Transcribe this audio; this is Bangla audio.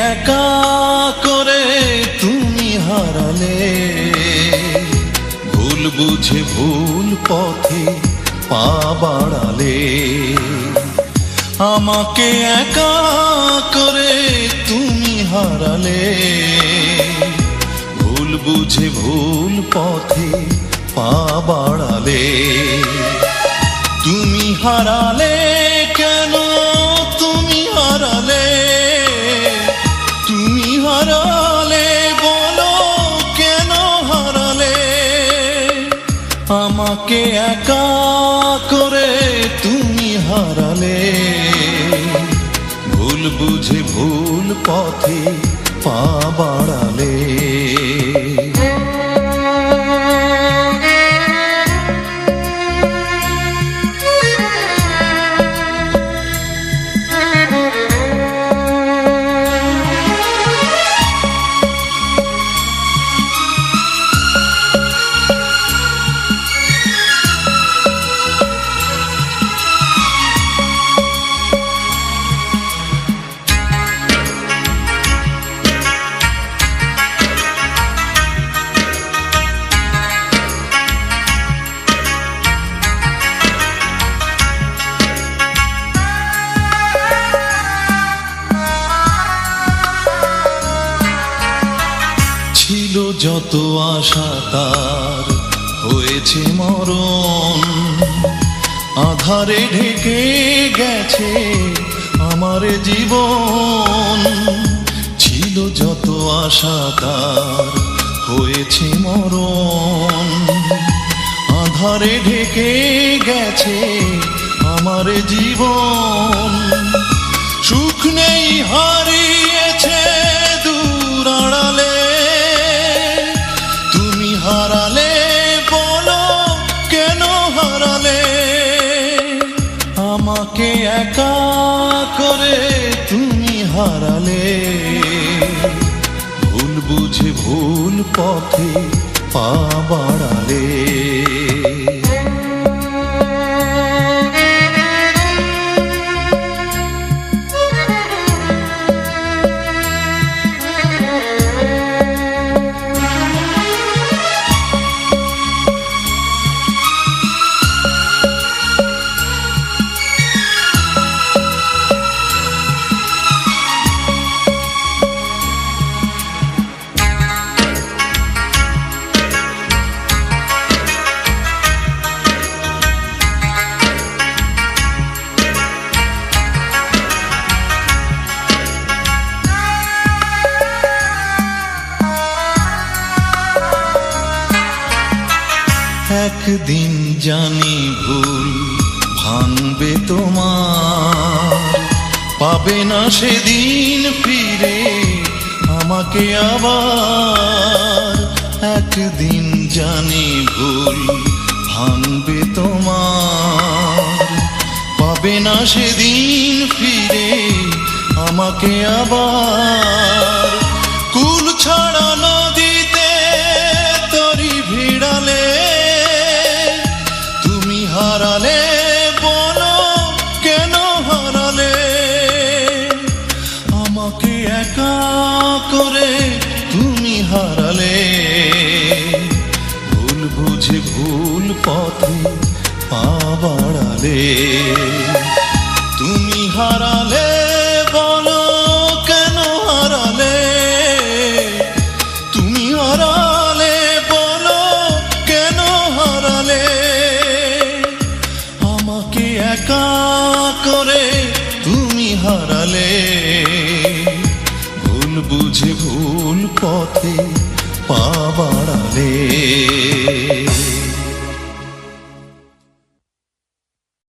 একা করে তুমি হারালে, ভুল বুঝে ভুল পথে পা বাড়ালে। আমাকে একা করে তুমি হারালে, ভুল বুঝে ভুল পথে পা বাড়ালে। তুমি হারালে কেন, তুমি হারালে, তুমি হারালে বলো কেন হারালে। আমাকে একা করে তুমি হারালে, ভুল বুঝে ভুল পথে পা বাড়ালে। ছিল যত আশা তার হয়েছে মরণ, আধারে ঢেকে গেছে আমার জীবন। ছিল যত আশা তার হয়েছে মরণ, আধারে ঢেকে গেছে আমার জীবন। সুখ নেই হারিয়েছে দূর আড়ালে, তুমি হারালে বলো কেন হারালে। আমাকে একা করে তুমি হারালে, ভুল বুঝে ভুল পথে পা বাড়ালে। একদিন জানি ভুল ভাঙবে তোমার, পাবে না সেদিন ফিরে আমাকে আবার। একদিন জানি ভুল ভাঙবে তোমার, পাবে না সেদিন ফিরে আমাকে আবার। কুল ছাড়া নদীতে তরি ভিড়ালে, হারালে বলো কেন হারালে। আমাকে একা করে তুমি হারালে, ভুল বুঝে ভুল পথে পা বাড়ালে। তুমি হারালে বলো কেন হারালে, তুমি হারালে বলো কেন হারালে। আমাকে একা করে তুমি হারালে, ভুল বুঝে ভুল পথে পা বাড়ালে।